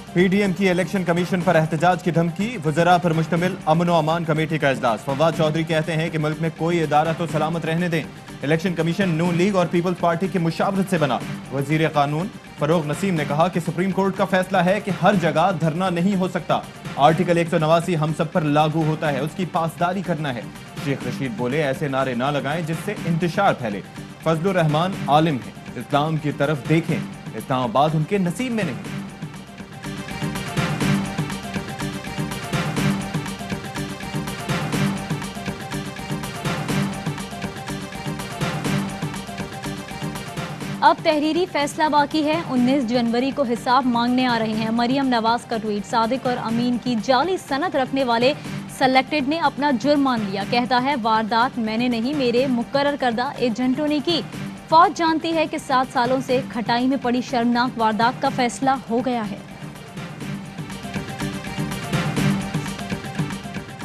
PDM की election commission पर एहतजाज की धमकी, वज़रा पर मुश्तमिल अमन व अमान कमेटी का इजलास। फवाद चौधरी कहते हैं कि मुल्क में कोई इदारा तो सलामत रहने दें। इलेक्शन कमीशन नून लीग और पीपल्स पार्टी की मुशावरत से बना। वजीर कानून फरोग नसीम ने कहा कि सुप्रीम कोर्ट का फैसला है कि हर जगह धरना नहीं हो सकता। आर्टिकल 189 हम सब पर लागू होता है, उसकी पासदारी करना है। शेख रशीद बोले, ऐसे नारे ना लगाएं जिससे इंतशार फैले। फजलुर रहमान आलिम हैं, इस्लाम की तरफ देखें, इस्लामाबाद उनके नसीब में नहीं। अब तहरीरी फैसला बाकी है। 19 जनवरी को हिसाब मांगने आ रहे हैं। मरियम नवाज का ट्वीट, सादिक और अमीन की जाली सनद रखने वाले सेलेक्टेड ने अपना जुर्म मान लिया। कहता है, वारदात मैंने नहीं, मेरे मुकर्रर करदा एजेंटों ने की। फौज जानती है कि 7 सालों से खटाई में पड़ी शर्मनाक वारदात का फैसला हो गया है।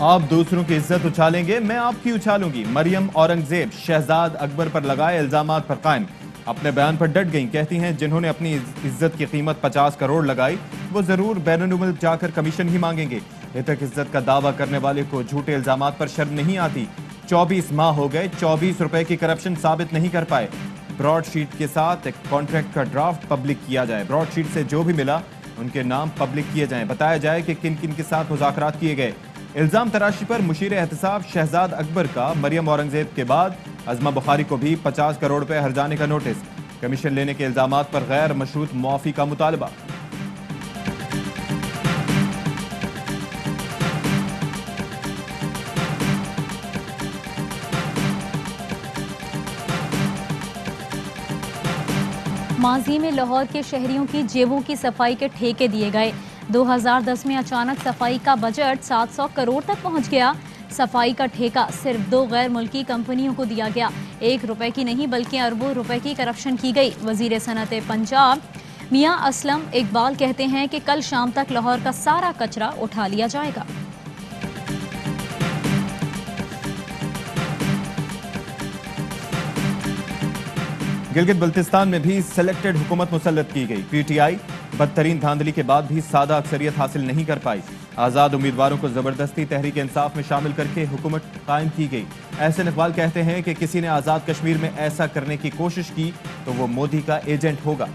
आप दूसरों की इज्जत उछालेंगे, मैं आपकी उछालूंगी। मरियम औरंगजेब शहजाद अकबर पर लगाए इल्जामात पर कायम, अपने बयान पर डट गईं। कहती हैं, जिन्होंने अपनी इज्जत की कीमत 50 करोड़ लगाई वो जरूर बैनुल मुल्क जाकर कमीशन ही मांगेंगे। हितक इज्जत का दावा करने वाले को झूठे इल्जामात पर शर्म नहीं आती। 24 माह हो गए, 24 रुपए की करप्शन साबित नहीं कर पाए। ब्रॉडशीट के साथ एक कॉन्ट्रैक्ट का ड्राफ्ट पब्लिक किया जाए। ब्रॉडशीट से जो भी मिला उनके नाम पब्लिक किए जाएं। बताया जाए कि किन किन के साथ मुज़ाकरात किए गए। इल्जाम तराशी पर मुशीर एहतसाब शहजाद अकबर का मरियम औरंगजेब के बाद अज़मा बुखारी को भी 50 करोड़ रुपए हर्जाने का नोटिस। कमीशन लेने के इल्जामात पर गैर मशरूत मुआफ़ी का मुतालबा। माजी में लाहौर के शहरियों की जेबों की सफाई के ठेके दिए गए। 2010 में अचानक सफाई का बजट 700 करोड़ तक पहुंच गया। सफाई का ठेका सिर्फ 2 गैर मुल्की कंपनियों को दिया गया। 1 रुपए की नहीं बल्कि अरबों रुपए की करप्शन की गई। वजीर सनअत पंजाब मियां असलम इकबाल कहते हैं कि कल शाम तक लाहौर का सारा कचरा उठा लिया जाएगा। गिलगित बल्तिस्तान में भी सेलेक्टेड हुकूमत मुसल्लत की गई। PTI बदतरीन धांधली के बाद भी सादा अक्सरियत हासिल नहीं कर पाई। आज़ाद उम्मीदवारों को जबरदस्ती तहरीक इंसाफ में शामिल करके हुकूमत कायम की गई। एहसन इकबाल कहते हैं कि किसी ने आज़ाद कश्मीर में ऐसा करने की कोशिश की तो वो मोदी का एजेंट होगा।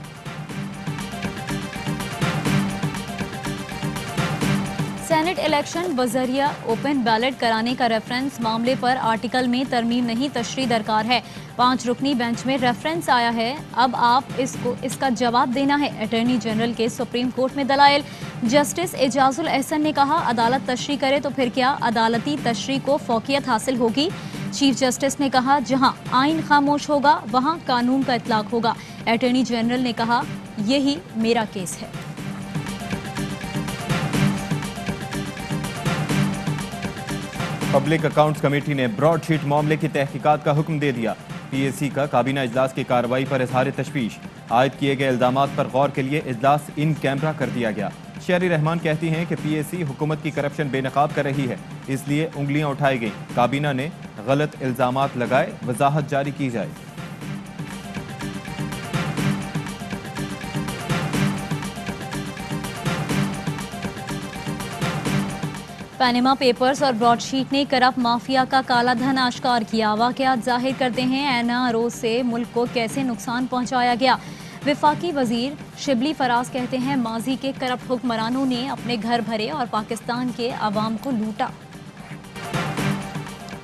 सेनेट इलेक्शन बजरिया ओपन बैलेट कराने का रेफरेंस मामले पर आर्टिकल में तरमीम नहीं, तशरीह दरकार है। 5 रुकनी बेंच में रेफरेंस आया है, अब आप इसका जवाब देना है। अटॉर्नी जनरल के सुप्रीम कोर्ट में दलाइल। जस्टिस एजाजुल एहसन ने कहा, अदालत तशरीह करे तो फिर क्या, अदालती तशरीह को फौकियत हासिल होगी। चीफ जस्टिस ने कहा, जहां आइन खामोश होगा वहां कानून का इतलाक होगा। अटॉर्नी जनरल ने कहा, यही मेरा केस है। पब्लिक अकाउंट्स कमेटी ने ब्रॉडशीट मामले की तहकीकात का हुक्म दे दिया। PAC का काबीना इजलास की कार्रवाई पर इजहार तशवीश। आयद किए गए इल्जामात पर गौर के लिए इजलास इन कैमरा कर दिया गया। शेरी रहमान कहती हैं कि PAC हुकूमत की करप्शन बेनकाब कर रही है, इसलिए उंगलियां उठाई गई। काबीना ने गलत इल्जामात लगाए, वजाहत जारी की जाए। पैनामा पेपर्स और ब्रॉडशीट ने करप्ट माफिया का काला धन आश्कार किया। वाक़यात जाहिर करते हैं NRO से मुल्क को कैसे नुकसान पहुंचाया गया। वफाकी वजीर शिबली फराज कहते हैं, माजी के करप्ट हुक्मरानों ने अपने घर भरे और पाकिस्तान के अवाम को लूटा।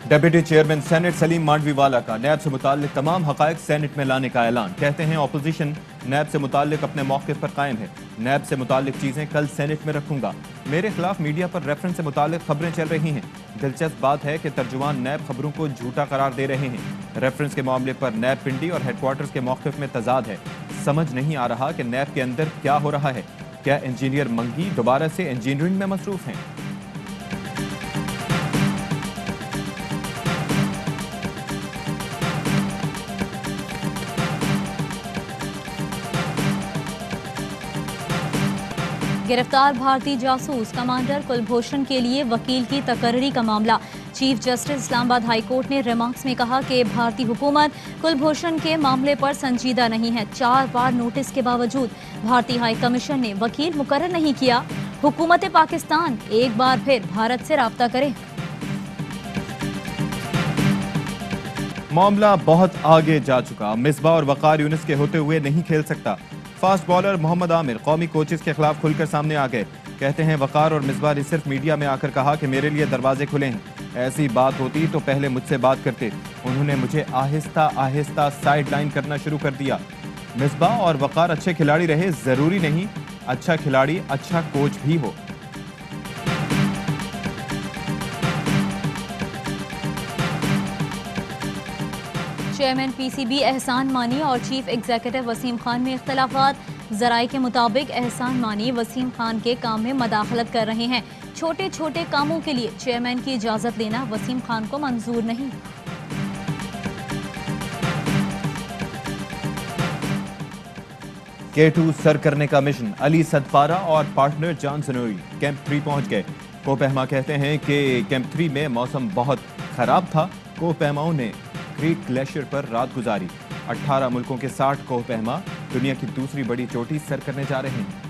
Deputy chairman senate Saleem Mandviwala का नैब से मुताल्लिक तमाम हक़ाइक़ सेनेट में लाने का ऐलान। कहते हैं, अपोजिशन नैब से मुताल्लिक अपने मौक़िफ़ पर कायम है। नैब से मुताल्लिक चीज़ें कल सेनेट में रखूंगा। मेरे खिलाफ मीडिया पर रेफरेंस से मुताल्लिक खबरें चल रही हैं। दिलचस्प बात है कि तर्जुमान नैब खबरों को झूठा करार दे रहे हैं। रेफरेंस के मामले पर नैब पिंडी और हेडक्वार्टर्स के मौक़िफ़ में तजाद है। समझ नहीं आ रहा कि नैब के अंदर क्या हो रहा है। क्या इंजीनियर मंगी दोबारा से इंजीनियरिंग में मसरूफ़ हैं? गिरफ्तार भारतीय जासूस कमांडर कुलभूषण के लिए वकील की तकर्री का मामला। Chief justice Islamabad high court ने रिमार्क्स में कहा कि भारतीय हुकूमत कुलभूषण के मामले पर संजीदा नहीं है। 4 बार नोटिस के बावजूद भारतीय हाई कमीशन ने वकील मुकर्रर नहीं किया। हुकूमत पाकिस्तान एक बार फिर भारत से राब्ता करे। मामला बहुत आगे जा चुका। मिसबा और वकार यूनिस के होते हुए नहीं खेल सकता। फास्ट बॉलर मोहम्मद आमिर कौमी कोचेस के खिलाफ खुलकर सामने आ गए। कहते हैं वकार और मिसबा ने सिर्फ मीडिया में आकर कहा कि मेरे लिए दरवाजे खुले हैं। ऐसी बात होती तो पहले मुझसे बात करते। उन्होंने मुझे आहिस्ता आहिस्ता साइड लाइन करना शुरू कर दिया। मिसबा और वकार अच्छे खिलाड़ी रहे, जरूरी नहीं अच्छा खिलाड़ी अच्छा कोच भी हो। चेयरमैन पीसीबी एहसान मानी और चीफ एग्जीक्यूटिव वसीम खान में इख्तलाफात। जराये के मुताबिक एहसान मानी वसीम खान के काम में मदाखलत कर रहे हैं। छोटे छोटे कामों के लिए चेयरमैन की इजाजत लेना वसीम खान को मंजूर नहीं। K2 सर करने का मिशन। अली सदपारा और पार्टनर जान सनोई कैंप 3 पहुंच गए। कोपहमा कहते हैं कि कैंप 3 में मौसम बहुत खराब था। कोपहमाओं ने क्रीट ग्लेशियर पर रात गुजारी। 18 मुल्कों के 60 कोपहमा दुनिया की दूसरी बड़ी चोटी सर करने जा रहे हैं।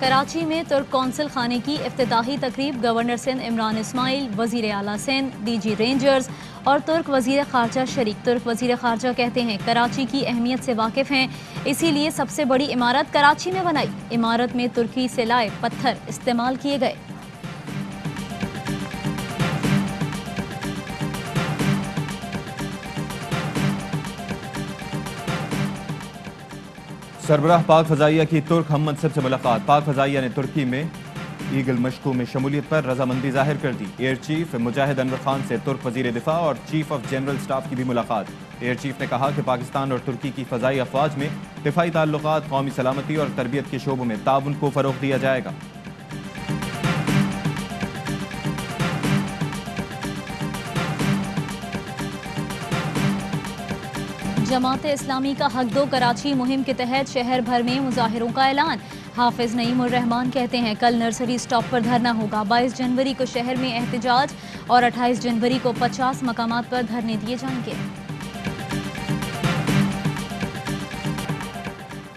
कराची में तुर्क कौंसिल खाने की इफ्तिताही तकरीब। गवर्नर सिंध इमरान इस्माइल, वजीर आला सिंध, डीजी रेंजर्स और तुर्क वजीर खारजा शरीक। तुर्क वजीर खारजा कहते हैं कराची की अहमियत से वाकिफ हैं, इसीलिए सबसे बड़ी इमारत कराची में बनाई। इमारत में तुर्की से लाए पत्थर इस्तेमाल किए गए। सरबराह पाक फजाइया की तुर्क हम मनसब से मुलाकात। पाक फजाइया ने तुर्की में ईगल मशकों में शमूलियत पर रजामंदी जाहिर कर दी। एयर चीफ मुजाहिद अनवर खान से तुर्क वजीर दिफा और चीफ ऑफ जनरल स्टाफ की भी मुलाकात। एयर चीफ ने कहा कि पाकिस्तान और तुर्की की फजाई अफवाज में दिफाई ताल्लुकात, कौमी सलामती और तरबियत के शोबों में ताउन को फरोग दिया जाएगा। जमात इस्लामी का हक दो कराची मुहिम के तहत शहर भर में मुजाहिरों का ऐलान। हाफिज नईम उर रहमान कहते हैं कल नर्सरी स्टॉप पर धरना होगा। 22 जनवरी को शहर में एहतजाज और 28 जनवरी को 50 मकामात पर धरने दिए जाएंगे।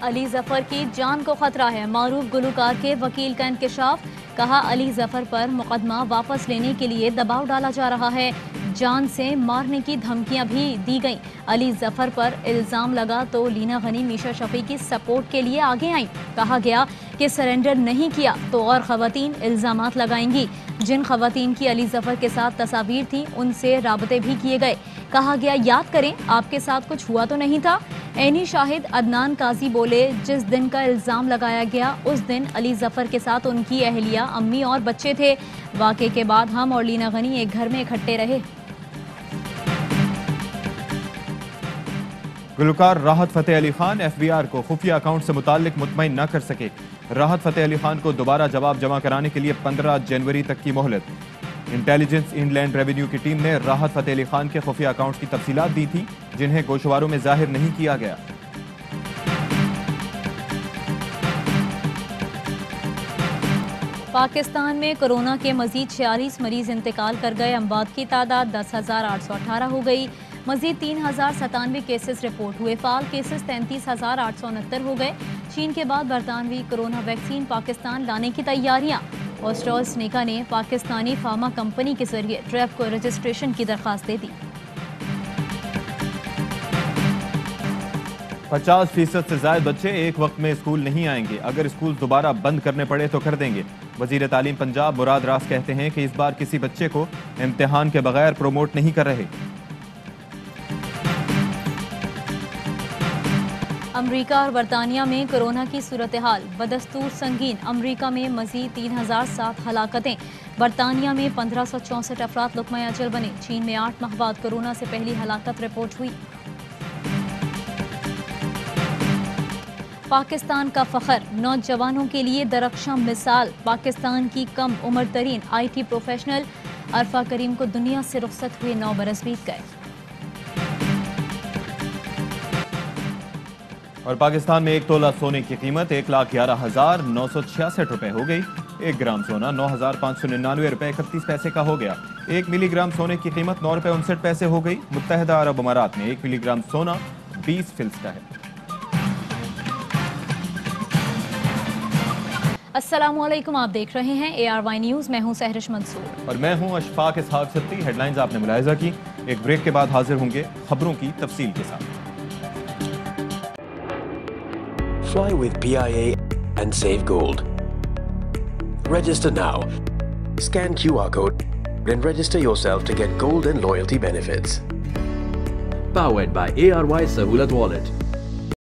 अली जफर की जान को खतरा है। मारूफ गुलूकार के वकील का इंकशाफ। कहा अली जफर पर मुकदमा वापस लेने के लिए दबाव डाला जा रहा है। जान से मारने की धमकियां भी दी गईं। अली जफर पर इल्जाम लगा तो लीना गनी मीशा शफी की सपोर्ट के लिए आगे आईं। कहा गया कि सरेंडर नहीं किया तो और खवातीन इल्जामात लगाएंगी। जिन खवातीन की अली जफर के साथ तस्वीर थी उनसे राबते भी किए गए। कहा गया याद करें आपके साथ कुछ हुआ तो नहीं था। ऐनी शाहिद अदनान काजी बोले जिस दिन का इल्जाम लगाया गया उस दिन अली जफर के साथ उनकी अहलिया, अम्मी और बच्चे थे। वाक़े के बाद हम और लीना गनी एक घर में इकट्ठे रहे। गुलकार राहत फतेह अली खान एफबीआर को खुफिया अकाउंट से मुताल्लिक मुतमईन न कर सके। राहत फतेह अली खान को दोबारा जवाब जमा कराने के लिए 15 जनवरी तक की मोहलत। इंटेलिजेंस इनलैंड रेवेन्यू की टीम ने राहत फतेह अली खान के खुफिया अकाउंट की तफसीलात दी थी जिन्हें गोशवारों में जाहिर नहीं किया गया। पाकिस्तान में कोरोना के मजीद 46 मरीज इंतकाल कर गए। अमवात की तादाद 10,818 हो गई। मजीद 3,097 केसेस रिपोर्ट हुए। फाल केसेस 33,869 हो गए। चीन के बाद बरतानवी कोरोना वैक्सीन पाकिस्तान लाने की तैयारियां। ऑस्ट्राजेनेका ने पाकिस्तानी फार्मा कंपनी के जरिए ड्रैप को रजिस्ट्रेशन की दरख्वास्त दे दी। 50% से ज्यादा बच्चे एक वक्त में स्कूल नहीं आएंगे। अगर स्कूल दोबारा बंद करने पड़े तो कर देंगे। वजीर तालीम पंजाब मुराद रास कहते हैं कि इस बार किसी बच्चे को इम्तिहान के बगैर प्रोमोट नहीं कर रहे। अमरीका और बरतानिया में कोरोना की सूरत हाल बदस्तूर संगीन। अमरीका में मजीद 3,007 हलाकतें। बरतानिया में 1,564 अफराद लुक़मा अजल बने। चीन में 8 माह बाद कोरोना से पहली हलाकत रिपोर्ट हुई। पाकिस्तान का फखर, नौजवानों के लिए दरख्शां मिसाल। पाकिस्तान की कम उम्र तरीन IT प्रोफेशनल अरफा करीम को दुनिया से रुखसत हुए 9 बरस बीत गए। اور پاکستان میں 1 تولہ سونے کی قیمت 1,11,966 روپے ہو گئی. 1 گرام سونا 9,599 روپے 31 پیسے کا ہو گیا. 1 ملی گرام سونے کی قیمت 9 روپے 59 پیسے ہو گئی. متحدہ عرب امارات میں 1 ملی گرام سونا 20 فلس کا ہے. السلام علیکم، آپ دیکھ رہے ہیں ARY نیوز. میں ہوں سہرش منصور اور میں ہوں اشفاق اسحاق ستی. ہیڈ لائنز آپ نے ملاحظہ کی. ایک بریک کے بعد حاضر ہوں گے خبروں کی تفصیل کے ساتھ. Fly with PIA and save gold. Register now. Scan QR code and register yourself to get gold and loyalty benefits. Powered by ARY Sahulat Wallet.